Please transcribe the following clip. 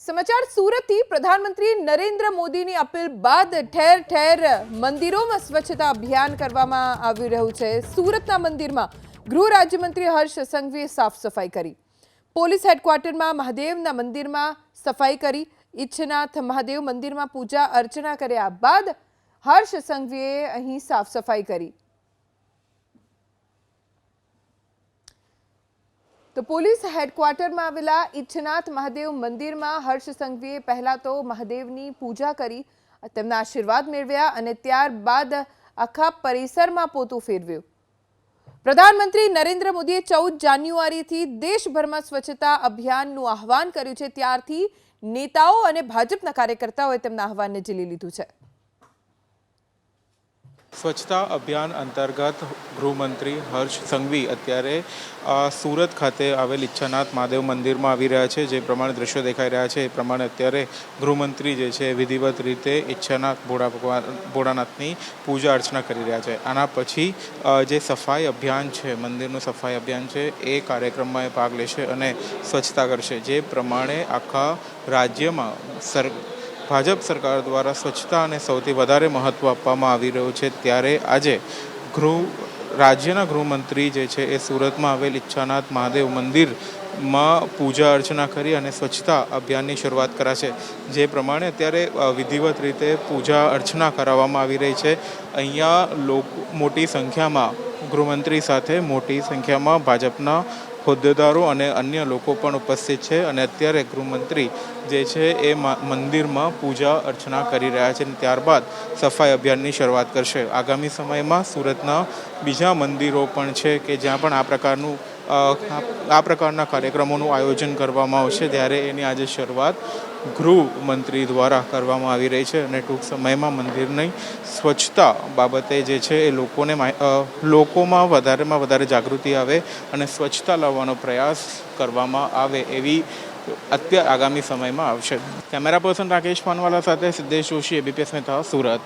समाचार सूरतથી પ્રધાનમંત્રી નરેન્દ્ર મોદીની અપીલ બાદ ઠેર ઠેર મંદિરોમાં સ્વચ્છતા અભિયાન કરવામાં આવી રહ્યું છે। સુરતના મંદિરમાં ગૃહ રાજ્યમંત્રી હર્ષ સંઘવીએ સાફ સફાઈ કરી। પોલીસ હેડક્વાર્ટરમાં મહાદેવના મંદિરમાં સફાઈ કરી। ઈચ્છનાથ મહાદેવ મંદિરમાં પૂજા અર્ચના કર્યા બાદ હર્ષ સંઘવીએ અહીં સાફ સફાઈ કરી। तो पुलिस हेडक्वार्टर में आवेला ઈચ્છનાથ महादेव मंदिर में हर्ष संघवीए पहला तो महादेवनी पूजा करी, तेमना आशीर्वाद मेळव्या अने त्यारबाद आखा परिसर में पोतुं फेरव्युं। प्रधानमंत्री नरेंद्र मोदीए 14 जान्युआरी थी देशभर में स्वच्छता अभियाननुं आह्वान कर्युं छे, त्यारथी नेताओ अने भाजपना कार्यकर्ताओए तेमना आह्वानने झीली लीधुं छे। स्वच्छता अभियान अंतर्गत गृहमंत्री हर्ष संघवी अत्यारे सूरत खाते आवेल ઈચ્છાનાથ महादेव मंदिर में आवी रह्या छे। जे प्रमाणे दृश्यो देखाई रह्या छे ए प्रमाणे अत्यारे गृहमंत्री जे छे विधिवत रीते ઈચ્છાનાથ भोळानाथनी पूजा अर्चना करी रह्या छे। आना पछी जे सफाई अभियान छे, मंदिरनुं सफाई अभियान छे ए कार्यक्रम में भाग लेशे अने स्वच्छता करशे। जे प्रमाणे आखा राज्यमां भाजप सरकार द्वारा स्वच्छता ने सौथी वधारे महत्व आपवामां आवी रह्युं छे, त्यारे आजे राज्यना गृहमंत्री जे छे ए सूरत में आवेल ઈચ્છાનાથ महादेव मंदिर में पूजा अर्चना करी अने स्वच्छता अभियान की शुरुआत कराशे। जे प्रमाणे अत्यारे विधिवत रीते पूजा अर्चना कराववामां आवी रही है। अहींया मोटी संख्या में गृहमंत्री साथे मोटी संख्या में भाजपना होद्देदारों अने अन्य लोको पण उपस्थित है अने अत्यारे गृहमंत्री जे छे ए मंदिर में पूजा अर्चना करी रह्या छे। त्यारबाद सफाई अभियान की शुरुआत करशे। आगामी समय में सूरतना बीजा मंदिरों पण छे के ज्यां पण आ प्रकारना कार्यक्रमों आयोजन करवामां आवशे, त्यारे एनी आजे शुरुआत गृहमंत्री द्वारा करवामां आवी रही है। अने टूंक समय में मंदिरनी स्वच्छता बाबते जे छे ए लोकोमां वधारे जागृति आवे अने स्वच्छता लाववानो प्रयास करवामां आवे एवी आगामी समय में आवशे। कैमरा पर्सन राकेश पानवाला साथे सिद्धेश जोशी, एबीपी न्यूज़, सूरत।